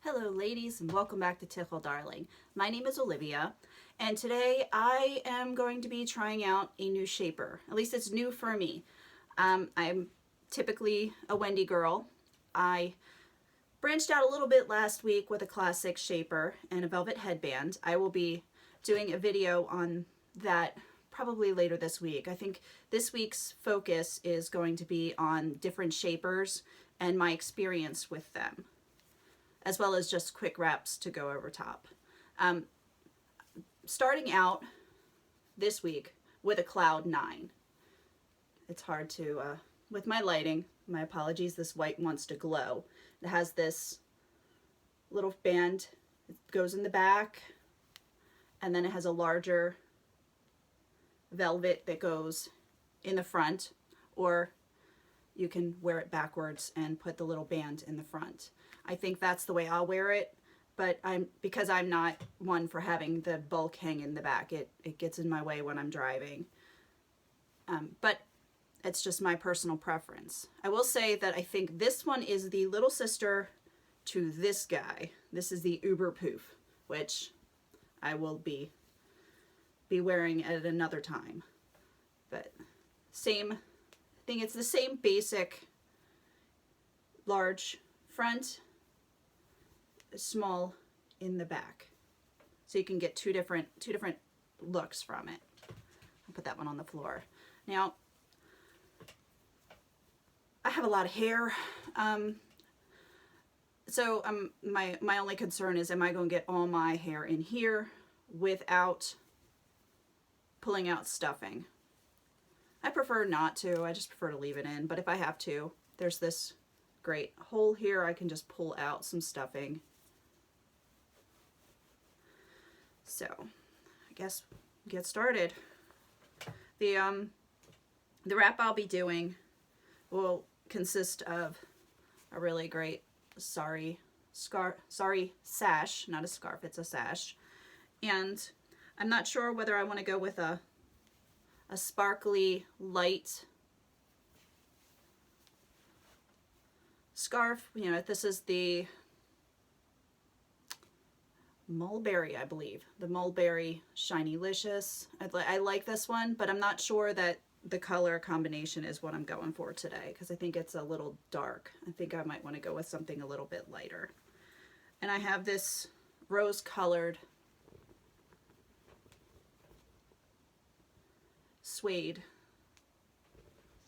Hello ladies and welcome back to Tichel Darling. My name is Olivia and today I am going to be trying out a new shaper. At least it's new for me. I'm typically a Wendy girl. I branched out a little bit last week with a classic shaper and a velvet headband. I will be doing a video on that probably later this week. I think this week's focus is going to be on different shapers and my experience with them, as well as just quick wraps to go over top. Starting out this week with a Cloud 9. It's hard to, with my lighting, my apologies, this white wants to glow. It has this little band, it goes in the back, and then it has a larger velvet that goes in the front, or you can wear it backwards and put the little band in the front. I think that's the way I'll wear it, but because I'm not one for having the bulk hang in the back. It gets in my way when I'm driving. But it's just my personal preference. I will say that I think this one is the little sister to this guy. This is the Uber Poof, which I will be wearing at another time. But same, I think it's the same basic large front, small in the back, so you can get two different looks from it. I'll put that one on the floor. Now I have a lot of hair, so my only concern is, am I going to get all my hair in here without pulling out stuffing? I prefer not to. I just prefer to leave it in, but if I have to, there's this great hole here. I can just pull out some stuffing. So I guess get started. The wrap I'll be doing will consist of a really great sari sash, not a scarf, it's a sash. And I'm not sure whether I want to go with a sparkly light scarf. You know, this is the mulberry, I believe, the mulberry shinylicious. I like this one, but I'm not sure that the color combination is what I'm going for today, because I think it's a little dark. I think I might want to go with something a little bit lighter. And I have this rose colored suede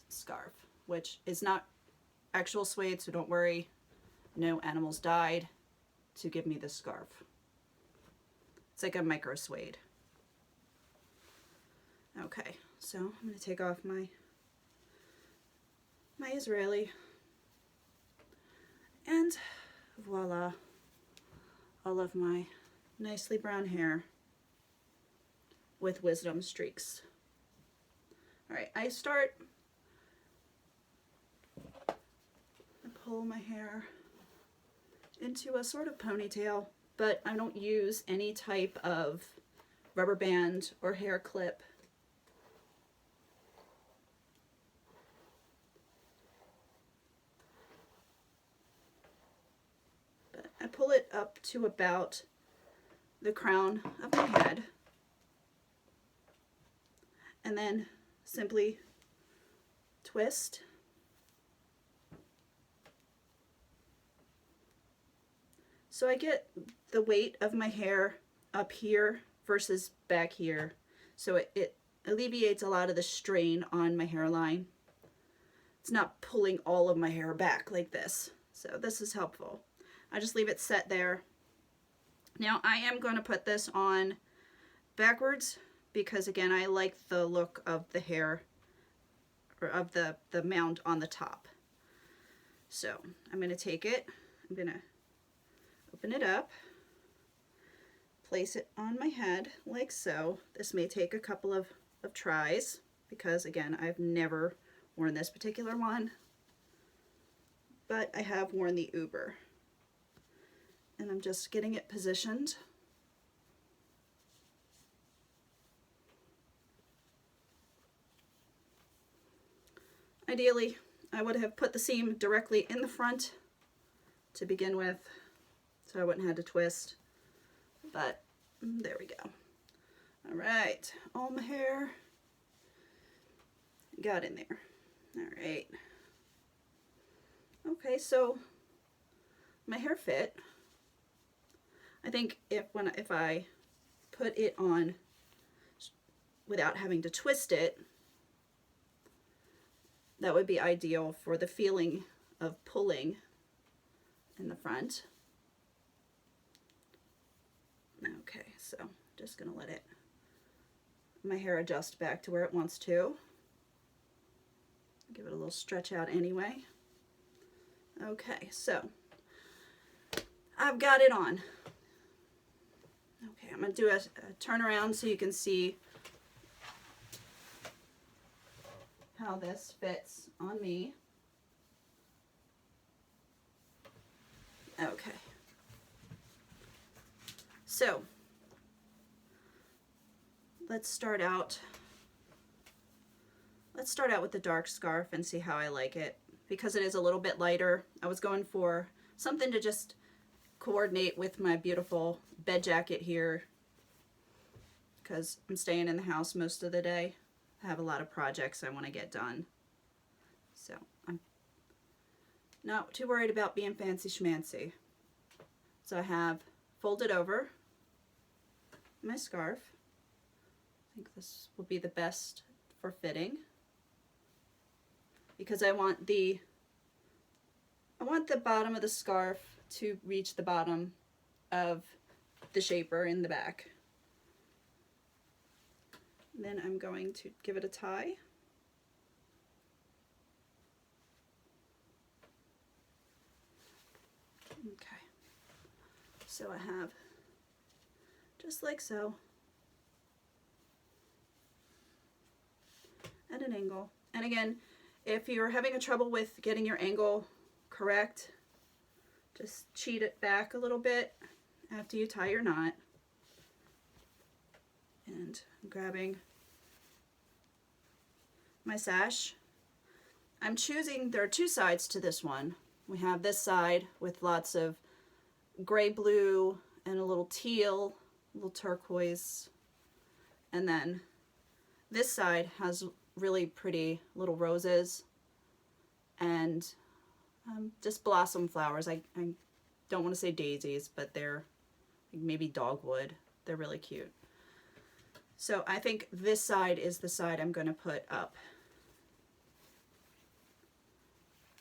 scarf, which is not actual suede, so don't worry, no animals died to give me this scarf. It's like a micro suede. Okay, so I'm going to take off my Israeli, and voila, all of my nicely brown hair with wisdom streaks. All right, I pull my hair into a sort of ponytail, but I don't use any type of rubber band or hair clip. But I pull it up to about the crown of my head, and then simply twist. So I get the weight of my hair up here versus back here. So it alleviates a lot of the strain on my hairline. It's not pulling all of my hair back like this. So this is helpful. I just leave it set there. Now I am going to put this on backwards because, again, I like the look of the hair, or of the mound on the top. So I'm going to take it, I'm going to open it up, place it on my head like so. This may take a couple of tries because, again, I've never worn this particular one, but I have worn the Uber. And I'm just getting it positioned. Ideally, I would have put the seam directly in the front to begin with, so I wouldn't have to twist, but there we go. All right, all my hair got in there. All right. Okay, so my hair fit. I think if I put it on without having to twist it, that would be ideal for the feeling of pulling in the front. Okay, so just gonna let my hair adjust back to where it wants to. Give it a little stretch out anyway. Okay, so I've got it on. Okay, I'm gonna do a turnaround so you can see how this fits on me. Okay. So let's start out with the dark scarf and see how I like it. Because it is a little bit lighter, I was going for something to just coordinate with my beautiful bed jacket here, because I'm staying in the house most of the day. I have a lot of projects I want to get done, so I'm not too worried about being fancy schmancy. So I have folded over my scarf. I think this will be the best for fitting, because I want the bottom of the scarf to reach the bottom of the shaper in the back. And then I'm going to give it a tie. Okay, so I have just like so, at an angle. And again, if you're having a trouble with getting your angle correct, just cheat it back a little bit after you tie your knot. And I'm grabbing my sash. I'm choosing, there are two sides to this one. We have this side with lots of gray blue and a little teal, a little turquoise. And then this side has really pretty little roses and just blossom flowers. I don't want to say daisies, but they're maybe dogwood. They're really cute. So I think this side is the side I'm going to put up.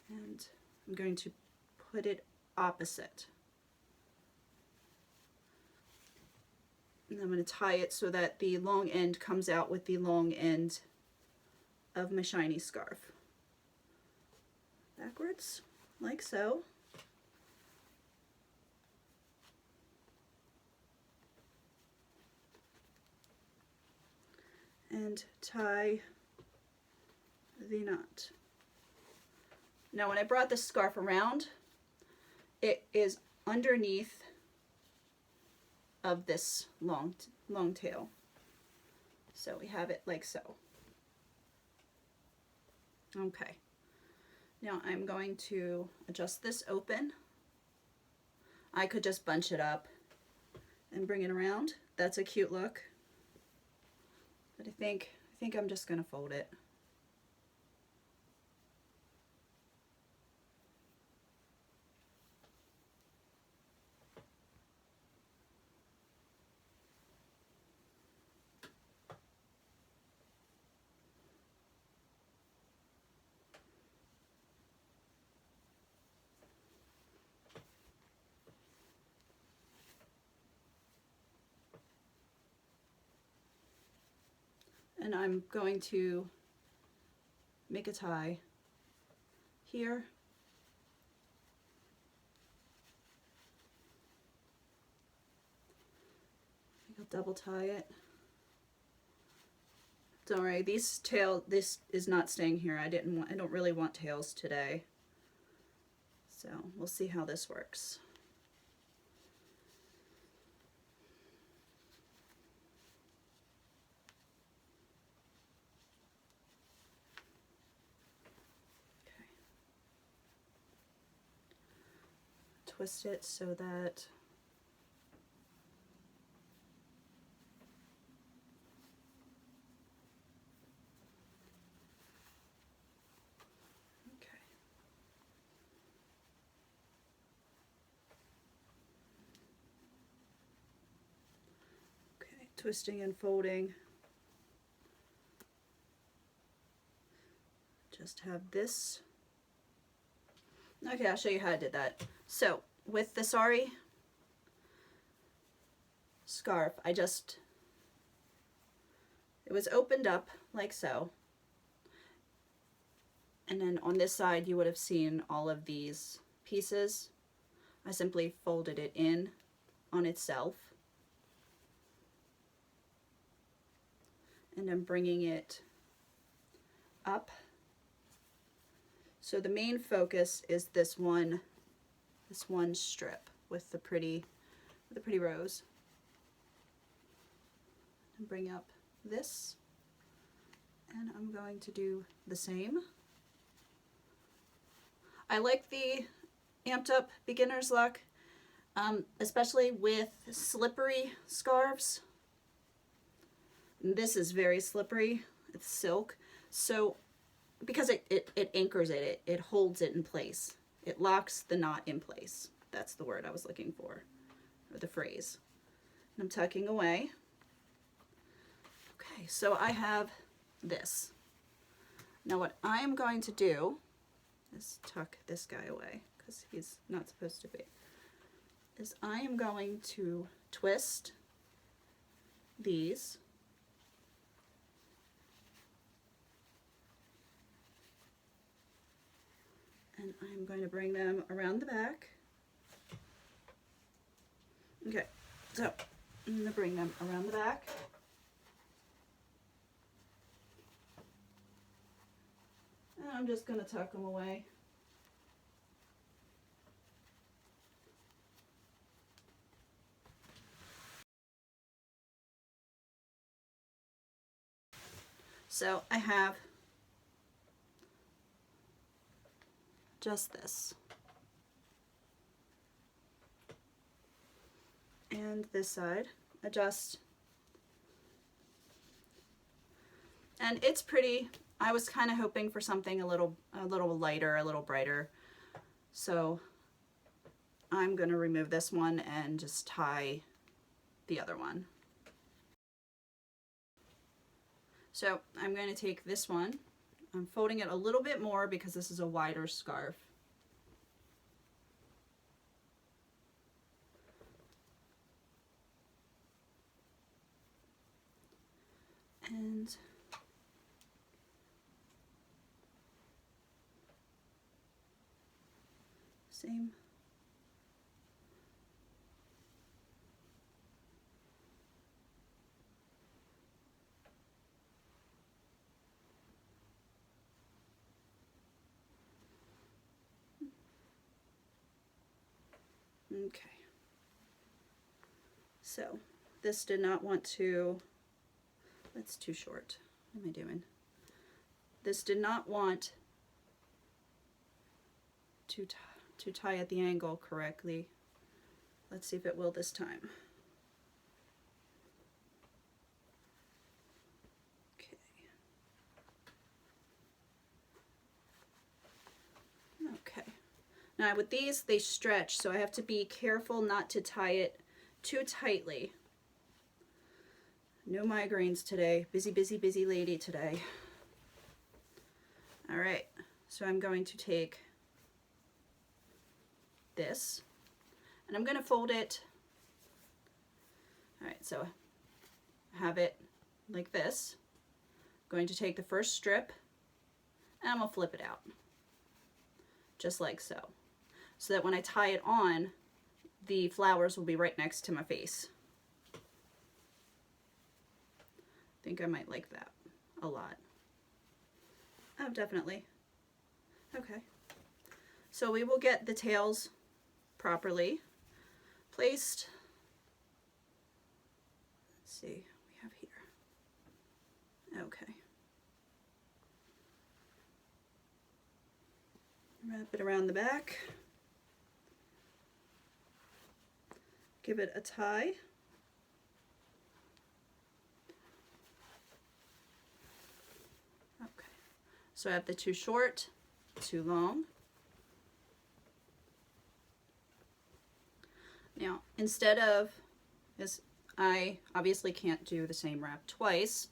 And I'm going to put it opposite. And I'm going to tie it so that the long end comes out with the long end of my shiny scarf. Backwards, like so. And tie the knot. Now when I brought this scarf around, it is underneath of this long tail. So we have it like so. Okay. Now I'm going to adjust this open. I could just bunch it up and bring it around. That's a cute look. But I think I'm just going to fold it. And I'm going to make a tie here. I'll double tie it. Don't worry, this is not staying here. I don't really want tails today. So we'll see how this works. twist it so that twisting and folding. Just have this. Okay, I'll show you how I did that. So with the sari scarf, it was opened up like so. And then on this side you would have seen all of these pieces. I simply folded it in on itself. And I'm bringing it up. So the main focus is this one strip with the pretty rose. And bring up this, and I'm going to do the same. I like the amped up beginner's luck, especially with slippery scarves. This is very slippery, it's silk, so because it anchors it, it holds it in place. It locks the knot in place. That's the word I was looking for, or the phrase. And I'm tucking away. Okay, so I have this. Now what I am going to do is tuck this guy away because he's not supposed to be. Is I am going to twist these. And I'm going to bring them around the back. Okay, so I'm going to bring them around the back. And I'm just going to tuck them away. So I have just this. And this side, adjust. And it's pretty. I was kind of hoping for something a little lighter, a little brighter. So I'm going to remove this one and just tie the other one. So I'm going to take this one. I'm folding it a little bit more because this is a wider scarf. And same. Okay. So this did not want to, that's too short. What am I doing? This did not want to tie at the angle correctly. Let's see if it will this time. Okay. Okay. Now with these, they stretch, so I have to be careful not to tie it too tightly. No migraines today. Busy, busy, busy lady today. All right, so I'm going to take this and I'm going to fold it. All right, so I have it like this. I'm going to take the first strip and I'm going to flip it out just like so, so that when I tie it on, the flowers will be right next to my face. I think I might like that a lot. Oh, definitely. Okay. So we will get the tails properly placed. Let's see, we have here. Okay. Wrap it around the back. give it a tie. Okay, so I have the too short, too long. Now, instead of, as I obviously can't do the same wrap twice,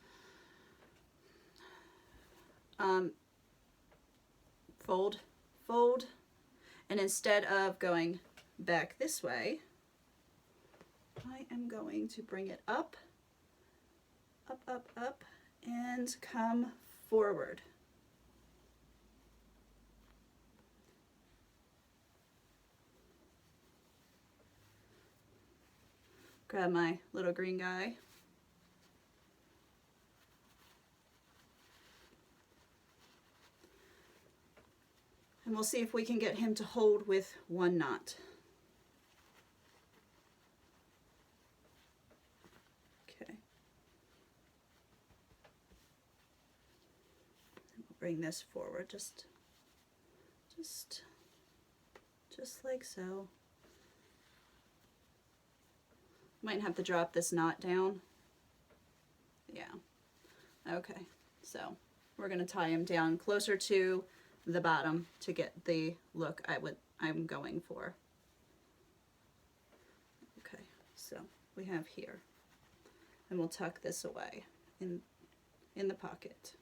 fold, fold, and instead of going back this way, I am going to bring it up, up, up, up, and come forward. Grab my little green guy. And we'll see if we can get him to hold with one knot. Okay. And we'll bring this forward just like so. Might have to drop this knot down. Yeah. Okay. So we're going to tie him down closer to the bottom to get the look I'm going for. Okay. So we have here, and we'll tuck this away in the pocket.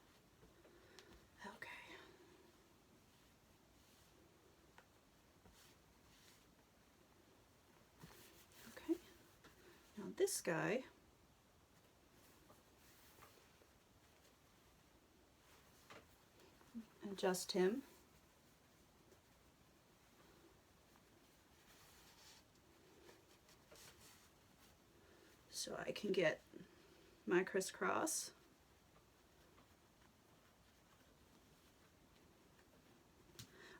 Okay. Okay. Now this guy, adjust him. So I can get my crisscross.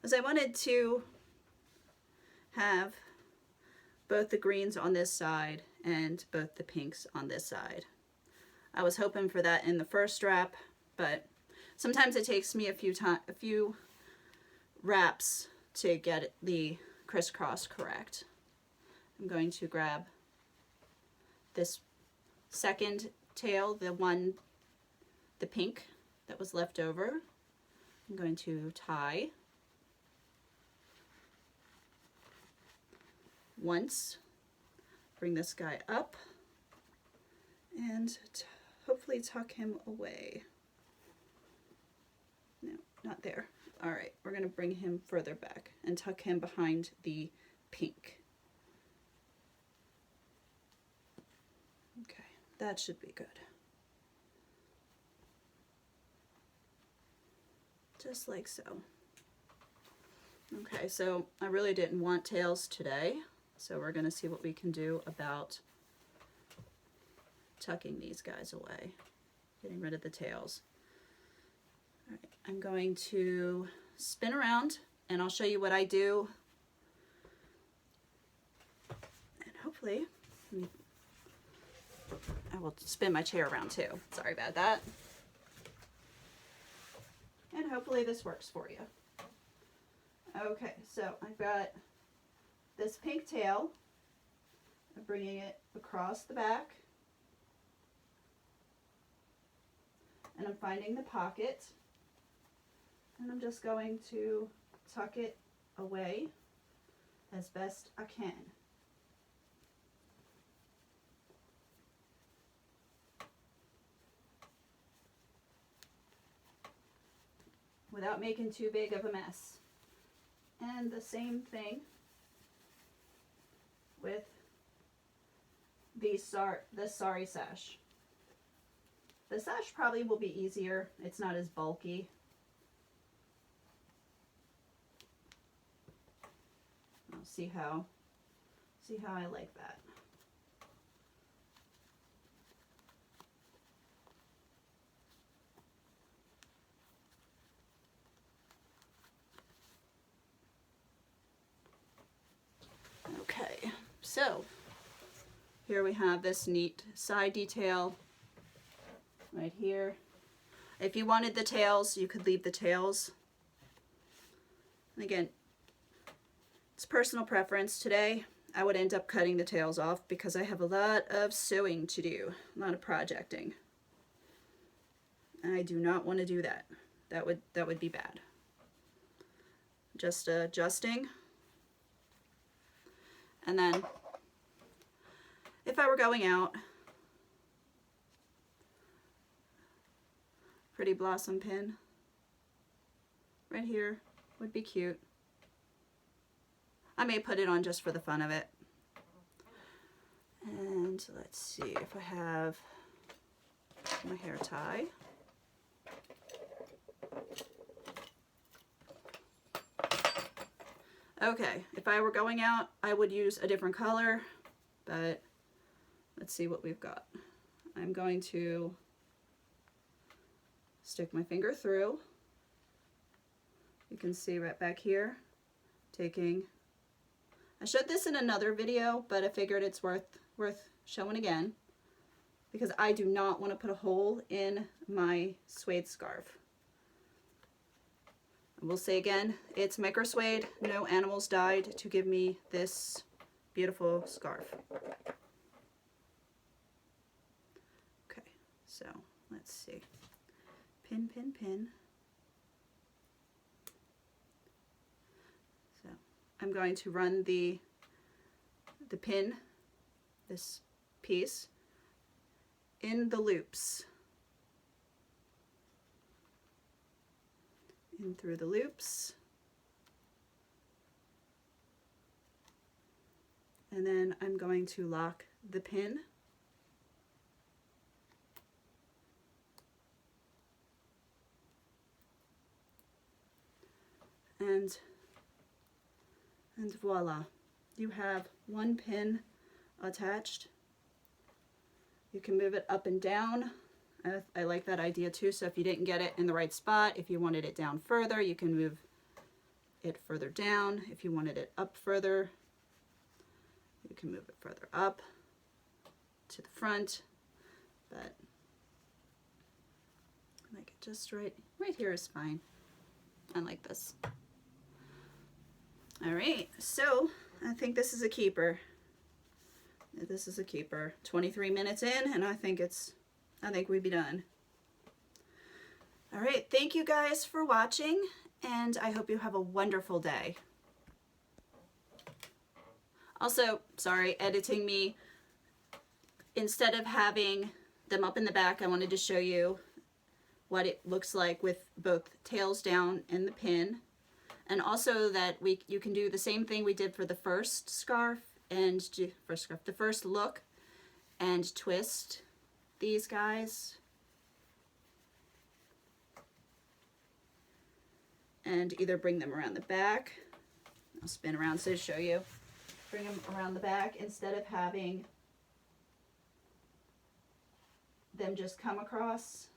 As I wanted to have both the greens on this side and both the pinks on this side. I was hoping for that in the first wrap, but sometimes it takes me a few wraps to get the crisscross correct. I'm going to grab this second tail, the pink that was left over. I'm going to tie once, bring this guy up, and hopefully tuck him away. No, not there. All right, we're going to bring him further back and tuck him behind the pink. Okay, that should be good. Just like so. Okay, so I really didn't want tails today, so we're going to see what we can do about tucking these guys away, getting rid of the tails. All right, I'm going to spin around and I'll show you what I do. And hopefully, I will spin my chair around too. Sorry about that. And hopefully this works for you. Okay, so I've got this pink tail. I'm bringing it across the back. And I'm finding the pocket. And I'm just going to tuck it away as best I can. Without making too big of a mess. And the same thing with the sari sash. The sash probably will be easier. It's not as bulky. I'll see how I like that. Okay, so here we have this neat side detail right here. If you wanted the tails, you could leave the tails. And again, it's personal preference. Today, I would end up cutting the tails off because I have a lot of sewing to do, a lot of projecting. I do not want to do that. That would be bad. Just adjusting. And then if I were going out, pretty blossom pin right here would be cute. I may put it on just for the fun of it. And let's see if I have my hair tie. Okay, if I were going out, I would use a different color, but let's see what we've got. I'm going to stick my finger through. You can see right back here, I showed this in another video, but I figured it's worth showing again because I do not want to put a hole in my suede scarf. We'll say again, it's micro suede, no animals died to give me this beautiful scarf. Okay, so let's see. Pin, pin, pin. So I'm going to run the pin, this piece, in the loops. In through the loops. And then I'm going to lock the pin. And voila, you have one pin attached. You can move it up and down. I like that idea too, so if you didn't get it in the right spot, if you wanted it down further, you can move it further down. If you wanted it up further, you can move it further up to the front, but like it just right here is fine. I like this. All right, so I think this is a keeper. This is a keeper. 23 minutes in, and I think we'd be done. All right, thank you guys for watching, and I hope you have a wonderful day. Also, sorry, editing me. Instead of having them up in the back, I wanted to show you what it looks like with both tails down and the pin. And also that you can do the same thing we did for the first scarf and the first look, and twist these guys and either bring them around the back. I'll spin around so to show you. Bring them around the back instead of having them just come across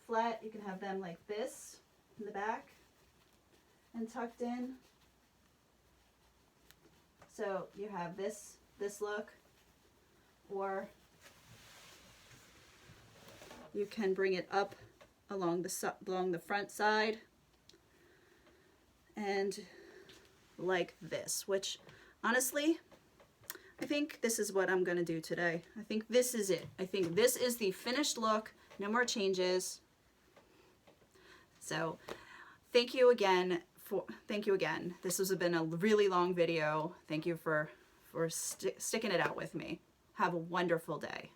flat. You can have them like this in the back and tucked in. So you have this look, or you can bring it up along the front side and like this, which honestly, I think this is what I'm gonna do today. I think this is it. I think this is the finished look. No more changes. So thank you again. This has been a really long video. Thank you for sticking it out with me. Have a wonderful day.